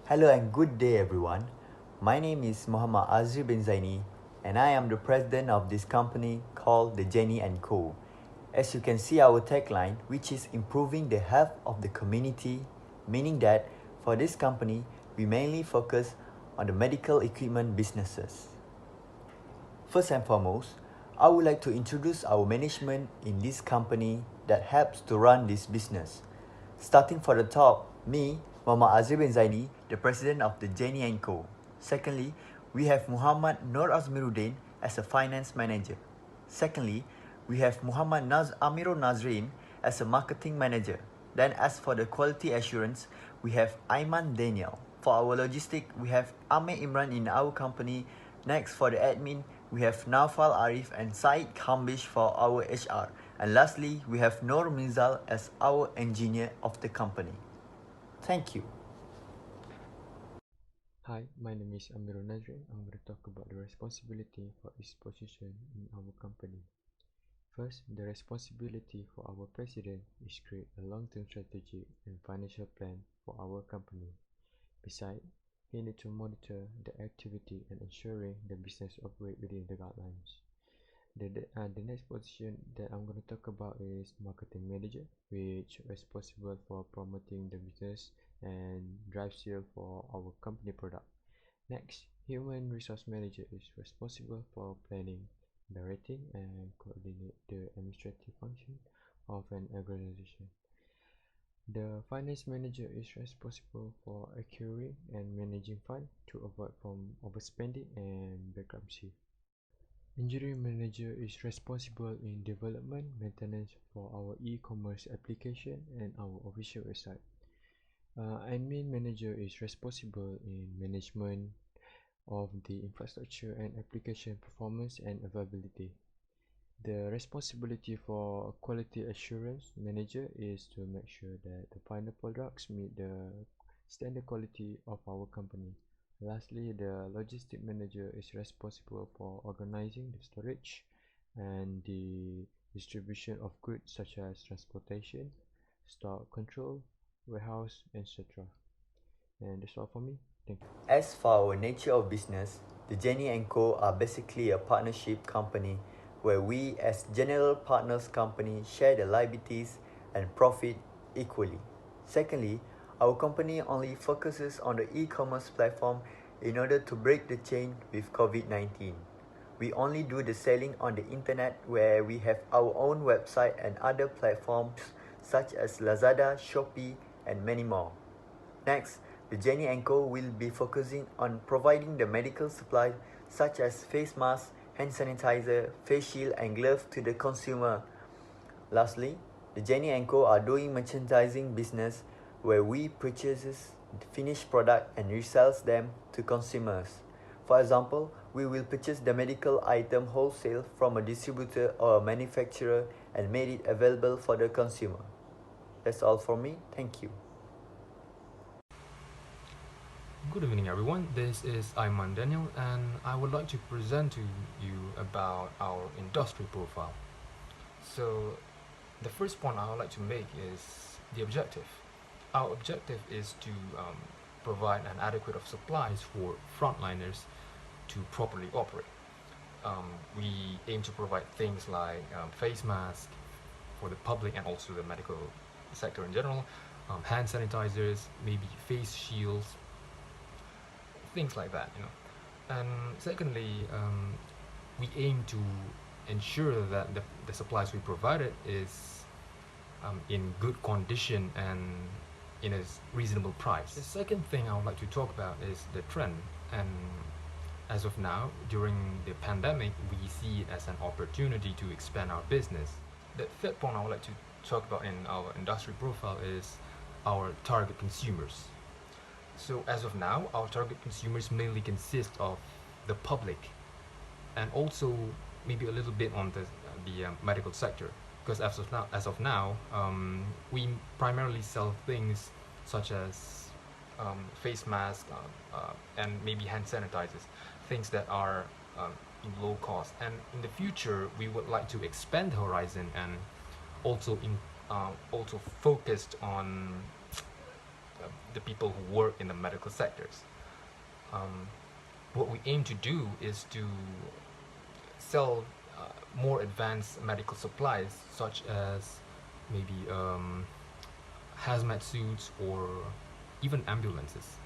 Hello and good day everyone. My name is Muhammad Azri bin Zaini and I am the president of this company called the Jenny & Co. As you can see our tagline, which is improving the health of the community, meaning that for this company, we mainly focus on the medical equipment businesses. First and foremost, I would like to introduce our management in this company that helps to run this business. Starting from the top, me, Muhammad Azri bin Zaini, the president of the Jenny & Co. Secondly, we have Muhammad Nur Azmiruddin as a finance manager. Secondly, we have Muhammad Amirul Nazrin as a marketing manager. Then as for the quality assurance, we have Aiman Daniel. For our logistic, we have Ahmed Imran in our company. Next, for the admin, we have Naufal Arif and Said Kambish for our HR. And lastly, we have Noor Mizal as our engineer of the company. Thank you. Hi, my name is Amirul Nazrin. I'm going to talk about the responsibility for each position in our company. First, the responsibility for our president is to create a long-term strategy and financial plan for our company. Besides, he needs to monitor the activity and ensuring the business operates within the guidelines. The next position that I'm going to talk about is marketing manager, which is responsible for promoting the business and drive sales for our company product. Next, human resource manager is responsible for planning, directing, and coordinate the administrative function of an organization. The finance manager is responsible for acquiring and managing funds to avoid from overspending and bankruptcy. Engineering manager is responsible in development, maintenance for our e-commerce application and our official website. Admin manager is responsible in management of the infrastructure and application performance and availability. The responsibility for quality assurance manager is to make sure that the final products meet the standard quality of our company. Lastly, the logistic manager is responsible for organizing the storage and the distribution of goods such as transportation, stock control, warehouse, etc. And that's all for me. Thank you. As for our nature of business, the Jenny & Co. are basically a partnership company where we as general partners company share the liabilities and profit equally. Secondly, our company only focuses on the e-commerce platform in order to break the chain with COVID-19. We only do the selling on the internet where we have our own website and other platforms such as Lazada, Shopee, and many more. Next, the Jenny & Co. will be focusing on providing the medical supplies such as face masks, hand sanitizer, face shield, and gloves to the consumer. Lastly, the Jenny & Co. are doing merchandising business where we purchases the finished product and resells them to consumers. For example, we will purchase the medical item wholesale from a distributor or a manufacturer and made it available for the consumer. That's all for me. Thank you. Good evening everyone, this is Aiman Daniel and I would like to present to you about our industry profile. So the first point I would like to make is the objective. Our objective is to provide an adequate of supplies for frontliners to properly operate. We aim to provide things like face masks for the public and also the medical sector in general, hand sanitizers, maybe face shields, things like that, And secondly, we aim to ensure that the supplies we provided is in good condition and in a reasonable price. The second thing I would like to talk about is the trend, and as of now, during the pandemic, we see it as an opportunity to expand our business. The third point I would like to talk about in our industry profile is our target consumers. So as of now, our target consumers mainly consist of the public and also maybe a little bit on the medical sector, because as of now, we primarily sell things such as face masks and maybe hand sanitizers, things that are in low cost. And in the future, we would like to expand the horizon and also focused on the people who work in the medical sectors. What we aim to do is to sell more advanced medical supplies, such as maybe hazmat suits or even ambulances.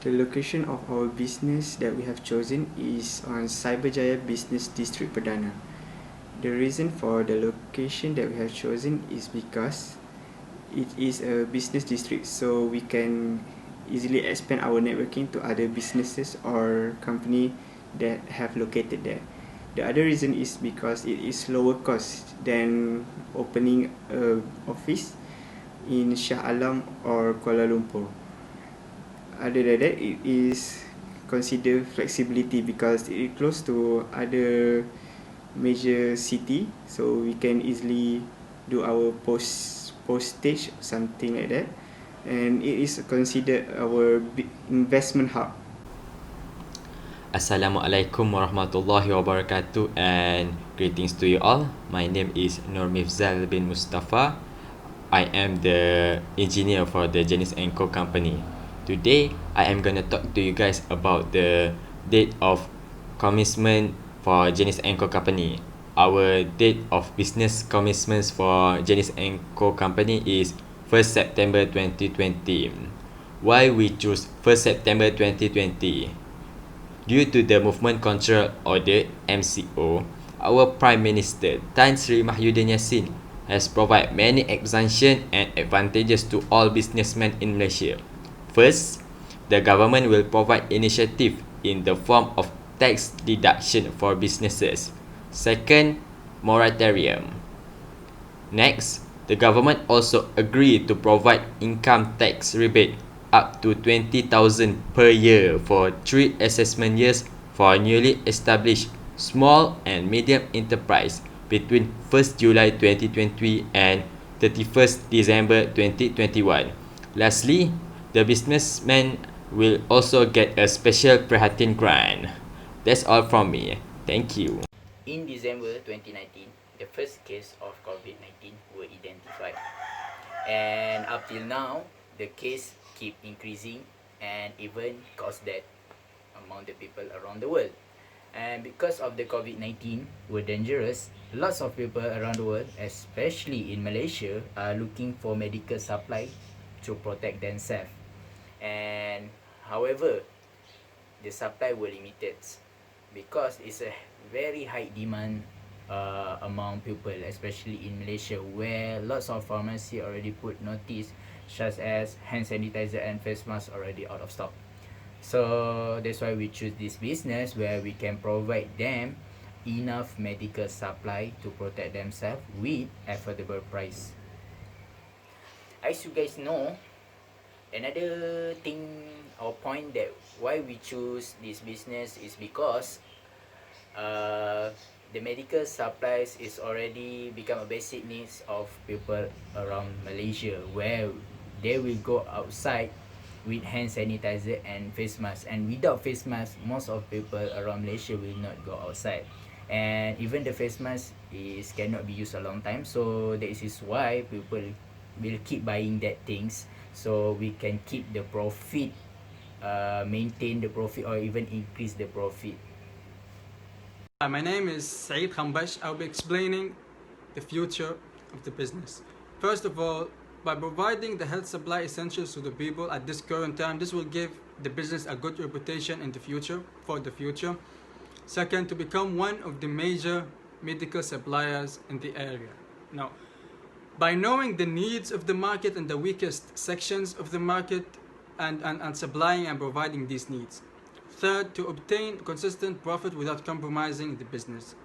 The location of our business that we have chosen is on Cyberjaya Business District Perdana. The reason for the location that we have chosen is because it is a business district, so we can easily expand our networking to other businesses or company that have located there. The other reason is because it is lower cost than opening a office in Shah Alam or Kuala Lumpur. Other than that, it is consider flexibility because it is close to other major city, so we can easily do our postage, something like that, and it is considered our investment hub. Assalamualaikum warahmatullahi wabarakatuh and greetings to you all. My name is Nur Mifzal bin Mustafa. I am the engineer for the Janice & Co company. Today, I am going to talk to you guys about the date of commencement for Janice & Co company. Our date of business commencements for Janice & Co company is 1st September 2020. Why we choose 1st September 2020? Due to the Movement Control Order (MCO), our Prime Minister Tan Sri Mahyudin Yassin has provided many exemptions and advantages to all businessmen in Malaysia. First, the government will provide initiative in the form of tax deduction for businesses. Second, moratorium. Next, the government also agreed to provide income tax rebate up to 20,000 per year for 3 assessment years for newly established small and medium enterprise between 1st July 2020 and 31st December 2021. Lastly, the businessmen will also get a special PRIHATIN grant. That's all from me. Thank you. In December 2019, the first case of COVID-19 were identified. And up till now, the case keep increasing and even cause death among the people around the world. And because of the COVID-19 were dangerous, lots of people around the world, especially in Malaysia, are looking for medical supply to protect themselves. And however, the supply were limited because it's a very high demand among people, especially in Malaysia, where lots of pharmacy already put notice such as hand sanitizer and face mask already out of stock. So that's why we choose this business where we can provide them enough medical supply to protect themselves with affordable price. As you guys know, another thing or point that why we choose this business is because the medical supplies is already become a basic needs of people around Malaysia, where they will go outside with hand sanitizer and face mask, and without face mask most of people around Malaysia will not go outside, and even the face mask is cannot be used a long time, so this is why people will keep buying that things, so we can keep the profit, maintain the profit or even increase the profit. My name is Saeed Khambash. I'll be explaining the future of the business. First of all, by providing the health supply essentials to the people at this current time, this will give the business a good reputation in the future, for the future. Second, to become one of the major medical suppliers in the area. Now, by knowing the needs of the market and the weakest sections of the market and supplying and providing these needs. Third, to obtain consistent profit without compromising the business,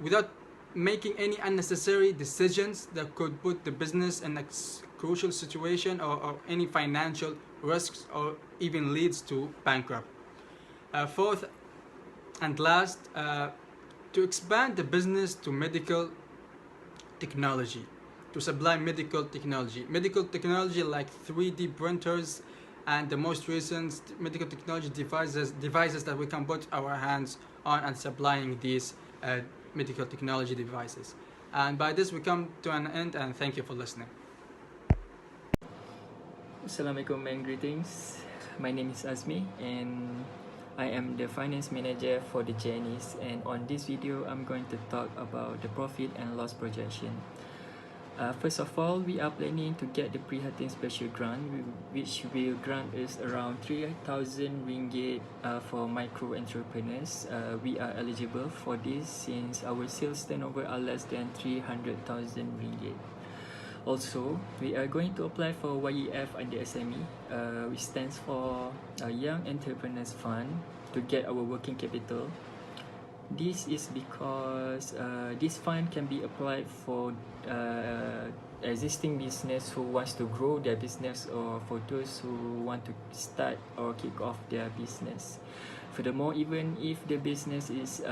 without making any unnecessary decisions that could put the business in a crucial situation or any financial risks or even leads to bankrupt. Fourth and last, to expand the business to medical technology, to supply medical technology like 3D printers and the most recent medical technology devices that we can put our hands on and supplying these medical technology devices. And by this we come to an end, and thank you for listening. Assalamualaikum and greetings. My name is Azmi and I am the finance manager for the Chinese, and on this video I'm going to talk about the profit and loss projection. First of all, we are planning to get the PRIHATIN special grant, which will grant us around 3,000 ringgit for micro entrepreneurs. We are eligible for this since our sales turnover are less than 300,000 ringgit. Also, we are going to apply for YEF under SME, which stands for Young Entrepreneurs Fund, to get our working capital. This is because this fund can be applied for existing business who wants to grow their business, or for those who want to start or kick off their business. Furthermore, even if the business is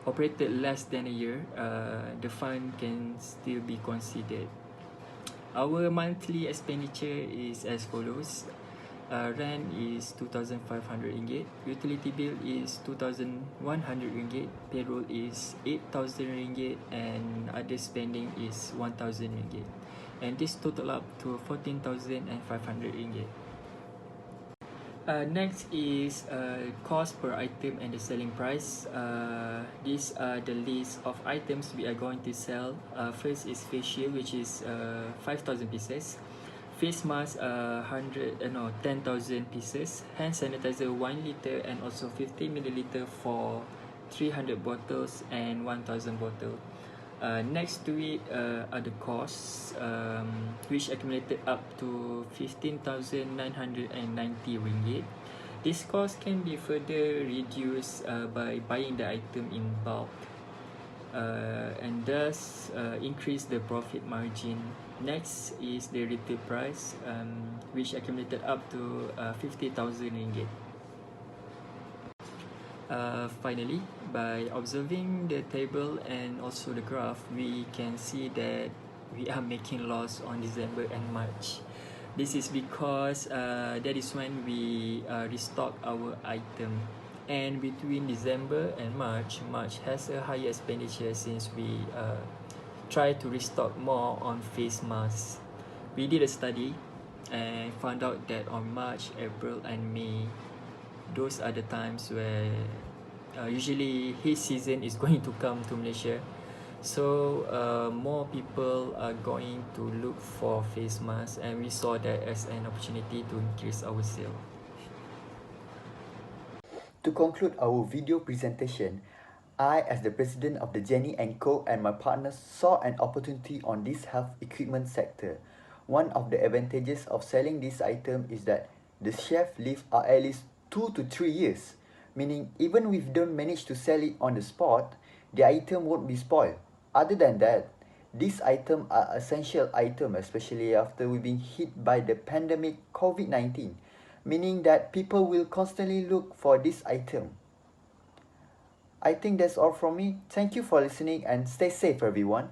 operated less than a year, the fund can still be considered. Our monthly expenditure is as follows. Rent is 2,500 ringgit, utility bill is 2,100 ringgit, payroll is 8,000 ringgit, and other spending is 1,000 ringgit. And this total up to 14,500 ringgit. Next is cost per item and the selling price. These are the list of items we are going to sell. First is face shield, which is 5,000 pieces. Face mask 10,000 pieces. Hand sanitizer 1 liter and also 50 milliliter for 300 bottles and 1,000 bottles. Next to it are the costs, which accumulated up to 15,990 ringgit. This cost can be further reduced by buying the item in bulk, and thus increase the profit margin. Next is the retail price, which accumulated up to 50,000 ringgit. Finally, by observing the table and also the graph, we can see that we are making loss on December and March. This is because that is when we restock our item, and between December and March has a higher expenditure since we try to restock more on face masks. We did a study and found out that on March, April and May, those are the times where usually his season is going to come to Malaysia. So more people are going to look for face masks, and we saw that as an opportunity to increase our sale. To conclude our video presentation, I, as the president of the Jenny & Co. and my partners saw an opportunity on this health equipment sector. One of the advantages of selling this item is that the shelf life are at least 2 to 3 years, meaning even if we don't manage to sell it on the spot, the item won't be spoiled. Other than that, these items are essential items, especially after we've been hit by the pandemic COVID-19, meaning that people will constantly look for this item. I think that's all from me. Thank you for listening and stay safe, everyone.